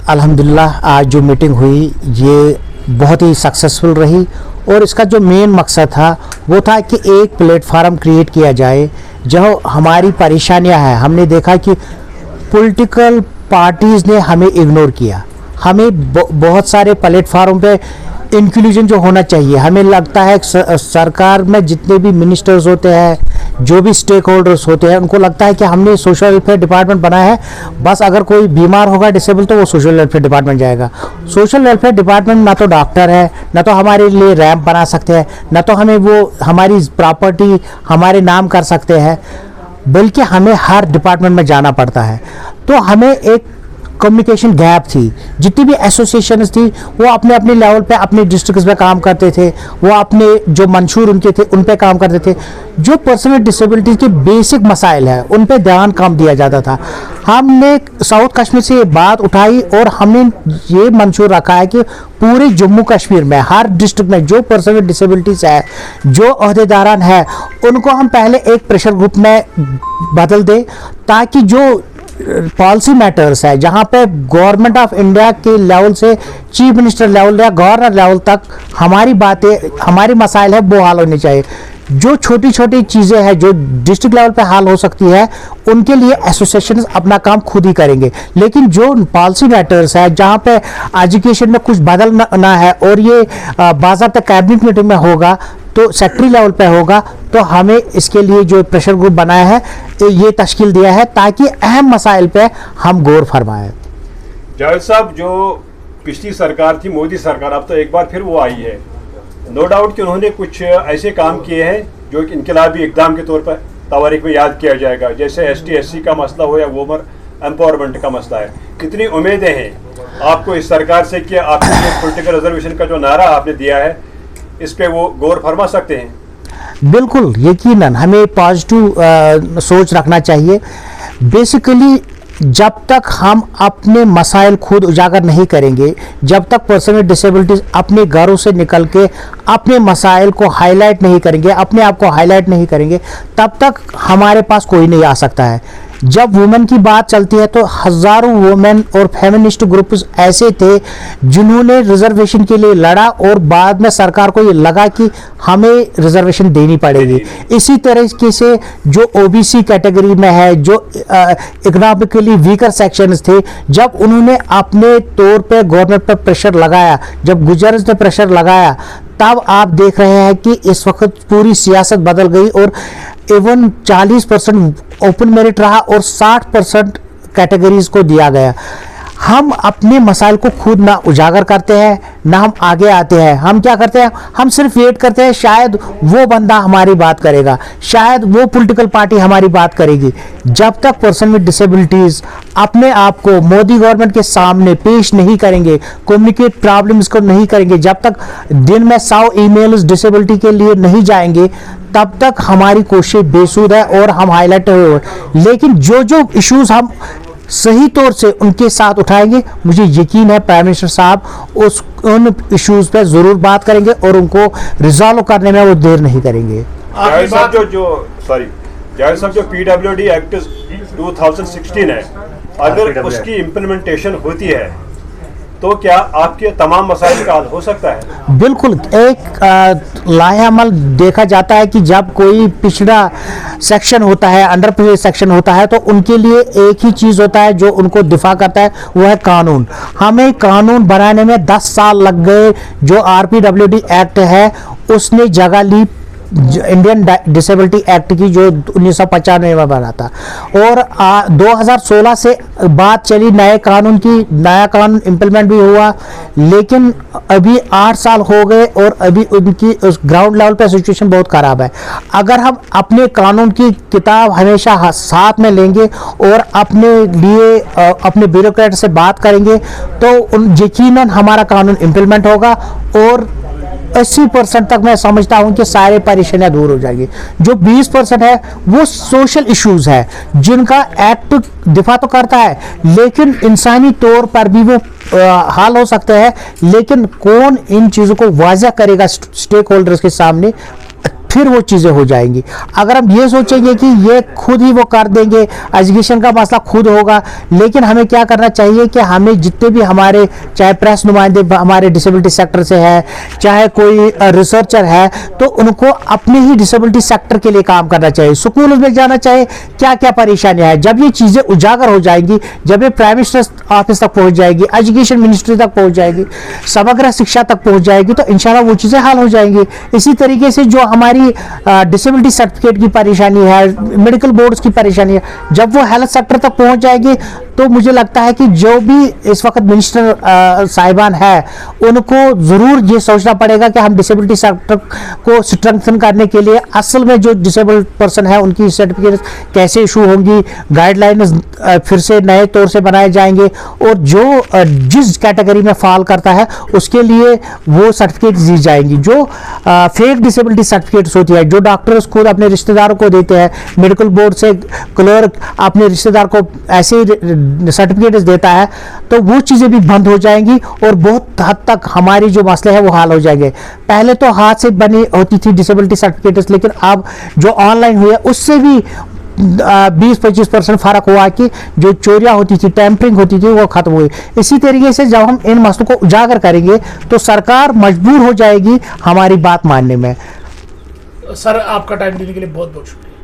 अल्हम्दुलिल्लाह आज जो मीटिंग हुई ये बहुत ही सक्सेसफुल रही और इसका जो मेन मकसद था वो था कि एक प्लेटफार्म क्रिएट किया जाए। जो हमारी परेशानियां हैं, हमने देखा कि पॉलिटिकल पार्टीज़ ने हमें इग्नोर किया। हमें बहुत सारे प्लेटफार्म पे इंक्लूजन जो होना चाहिए, हमें लगता है सरकार में जितने भी मिनिस्टर्स होते हैं, जो भी स्टेक होल्डर्स होते हैं, उनको लगता है कि हमने सोशल वेलफेयर डिपार्टमेंट बनाया है, बस अगर कोई बीमार होगा डिसेबल तो वो सोशल वेलफेयर डिपार्टमेंट जाएगा। सोशल वेलफेयर डिपार्टमेंट ना तो डॉक्टर है, ना तो हमारे लिए रैंप बना सकते हैं, ना तो हमें वो हमारी प्रॉपर्टी हमारे नाम कर सकते हैं, बल्कि हमें हर डिपार्टमेंट में जाना पड़ता है। तो हमें एक कम्युनिकेशन गैप थी। जितनी भी एसोसिएशंस थी वो अपने अपने लेवल पे अपने डिस्ट्रिक्ट्स में काम करते थे, वो अपने जो मंशूर उनके थे उन पे काम करते थे। जो पर्सनल डिसेबिलिटी के बेसिक मसाइल है उन पे ध्यान कम दिया जाता था। हमने साउथ कश्मीर से ये बात उठाई और हमने ये मंशूर रखा है कि पूरे जम्मू कश्मीर में हर डिस्ट्रिक्ट में जो पर्सनल डिसेबिलिटीज है, जो अहदेदारान है, उनको हम पहले एक प्रेशर ग्रुप में बदल दें, ताकि जो पॉलिसी मैटर्स है जहां पे गवर्नमेंट ऑफ इंडिया के लेवल से चीफ मिनिस्टर लेवल या गवर्नर लेवल तक हमारी बातें, हमारी मसाइल है वो हल होनी चाहिए। जो छोटी छोटी चीज़ें हैं जो डिस्ट्रिक्ट लेवल पे हल हो सकती है, उनके लिए एसोसिएशन अपना काम खुद ही करेंगे। लेकिन जो पॉलिसी मैटर्स है जहां पे एजुकेशन में कुछ बदलना है और ये बाज़ाब्ता कैबिनेट मीटिंग में होगा, तो सेक्रेटरी लेवल पे होगा, तो हमें इसके लिए जो प्रेशर ग्रुप बनाया है ये तश्कील दिया है ताकि अहम मसाइल पे हम गौर फरमाएं। जावेद साहब, जो पिछली सरकार थी मोदी सरकार, अब तो एक बार फिर वो आई है। नो डाउट कि उन्होंने कुछ ऐसे काम किए हैं जो एक इनकलाबी इकदाम के तौर पर तवारीख में याद किया जाएगा, जैसे ST/SC का मसला हो या वुमेन एम्पावरमेंट का मसला है। कितनी उम्मीदें हैं आपको इस सरकार से कि आपने जो पॉलिटिकल रिजर्वेशन का जो नारा आपने दिया है इस पे वो गौर फरमा सकते हैं? बिल्कुल, यकीनन हमें पॉजिटिव सोच रखना चाहिए। बेसिकली जब तक हम अपने मसाइल खुद उजागर नहीं करेंगे, जब तक पर्सनल डिसेबिलिटीज अपने घरों से निकल के अपने मसाइल को हाईलाइट नहीं करेंगे, अपने आप को हाईलाइट नहीं करेंगे, तब तक हमारे पास कोई नहीं आ सकता है। जब वुमेन की बात चलती है तो हज़ारों वुमेन और फेमिनिस्ट ग्रुप्स ऐसे थे जिन्होंने रिजर्वेशन के लिए लड़ा और बाद में सरकार को ये लगा कि हमें रिजर्वेशन देनी पड़ेगी। इसी तरीके से जो OBC कैटेगरी में है, जो इकोनॉमिकली वीकर सेक्शंस थे, जब उन्होंने अपने तौर पे गवर्नमेंट पर प्रेशर लगाया, जब गुजर्स ने प्रेशर लगाया, तब आप देख रहे हैं कि इस वक्त पूरी सियासत बदल गई और इवन 40% ओपन मेरिट रहा और 60% कैटेगरीज को दिया गया। हम अपने मसाइल को खुद ना उजागर करते हैं, ना हम आगे आते हैं। हम क्या करते हैं, हम सिर्फ वेट करते हैं शायद वो बंदा हमारी बात करेगा, शायद वो पॉलिटिकल पार्टी हमारी बात करेगी। जब तक पर्सन विद डिसेबिलिटीज अपने आप को मोदी गवर्नमेंट के सामने पेश नहीं करेंगे, कम्युनिकेट प्रॉब्लम्स को नहीं करेंगे, जब तक दिन में 100 ईमेल्स डिसेबिलिटी के लिए नहीं जाएंगे, तब तक हमारी कोशिश बेसुध है और हम हाईलाइट हुए। लेकिन जो जो इश्यूज हम सही तौर से उनके साथ उठाएंगे, मुझे यकीन है प्राइम मिनिस्टर साहब उन इश्यूज पे जरूर बात करेंगे और उनको रिजॉल्व करने में वो देर नहीं करेंगे। जावेद साहब, जो PWD एक्ट 2016 है, अगर उसकी इम्प्लीमेंटेशन होती है तो क्या आपके तमाम मसाइल का हल हो सकता है? बिल्कुल। एक लाहेअमल देखा जाता है कि जब कोई पिछड़ा सेक्शन होता है, अंडर प्रिविलेज सेक्शन होता है, तो उनके लिए एक ही चीज़ होता है जो उनको दिफा करता है, वो है कानून। हमें कानून बनाने में 10 साल लग गए। जो RPWD एक्ट है उसने जगह ली इंडियन डिसेबिलिटी एक्ट की, जो 1995 में बना था, और 2016 से बात चली नए कानून की, नया कानून इम्प्लीमेंट भी हुआ, लेकिन अभी 8 साल हो गए और अभी उनकी उस ग्राउंड लेवल पे सिचुएशन बहुत ख़राब है। अगर हम अपने कानून की किताब हमेशा साथ में लेंगे और अपने लिए अपने ब्यूरोक्रेट से बात करेंगे, तो यकीनन हमारा कानून इम्प्लीमेंट होगा और 80% तक मैं समझता हूं कि सारे परेशानियां दूर हो जाएगी। जो 20% है वो सोशल इश्यूज है जिनका एक्ट दिफा तो करता है, लेकिन इंसानी तौर पर भी वो हाल हो सकते हैं। लेकिन कौन इन चीज़ों को वाज़ह करेगा स्टेक होल्डर्स के सामने, फिर वो चीज़ें हो जाएंगी। अगर हम ये सोचेंगे कि ये खुद ही वो कर देंगे, एजुकेशन का मसला खुद होगा, लेकिन हमें क्या करना चाहिए कि हमें जितने भी हमारे चाहे प्रेस नुमाइंदे हमारे डिसेबिलिटी सेक्टर से है, चाहे कोई रिसर्चर है, तो उनको अपने ही डिसेबिलिटी सेक्टर के लिए काम करना चाहिए। स्कूल में जाना चाहिए क्या क्या परेशानियां हैं। जब ये चीज़ें उजागर हो जाएंगी, जब ये प्राइम मिनिस्टर ऑफिस तक पहुंच जाएगी, एजुकेशन मिनिस्ट्री तक पहुंच जाएगी, समग्र शिक्षा तक पहुंच जाएगी, तो इंशाल्लाह वो चीज़ें हल हो जाएंगी। इसी तरीके से जो हमारी डिसेबिलिटी सर्टिफिकेट की परेशानी है, मेडिकल बोर्ड्स की परेशानी है, जब वो हेल्थ सेक्टर तक पहुंच जाएगी, तो मुझे लगता है कि जो भी इस वक्त मिनिस्टर साहिबान है, उनको ज़रूर ये सोचना पड़ेगा कि हम डिसेबिलिटी सेक्टर को स्ट्रेंथन करने के लिए असल में जो डिसेबल्ड पर्सन है उनकी सर्टिफिकेट कैसे इशू होंगी, गाइडलाइंस फिर से नए तौर से बनाए जाएंगे, और जो जिस कैटेगरी में फॉल करता है उसके लिए वो सर्टिफिकेट दी जाएंगी। जो फेक डिसेबिलिटी सर्टिफिकेट्स होती है, जो डॉक्टर्स खुद अपने रिश्तेदारों को देते हैं, मेडिकल बोर्ड से क्लर्क अपने रिश्तेदार को ऐसे सर्टिफिकेट्स देता है, तो वो चीज़ें भी बंद हो जाएंगी और बहुत हद तक हमारी जो मसले हैं वो हल हो जाएंगे। पहले तो हाथ से बनी होती थी डिसेबिलिटी सर्टिफिकेट्स, लेकिन अब जो ऑनलाइन हुई है उससे भी 20-25% फ़र्क हुआ कि जो चोरियां होती थी, टैंपरिंग होती थी, वो खत्म हुई। इसी तरीके से जब हम इन मसलों को उजागर करेंगे तो सरकार मजबूर हो जाएगी हमारी बात मानने में। सर, आपका टाइम देने के लिए बहुत बहुत शुक्रिया।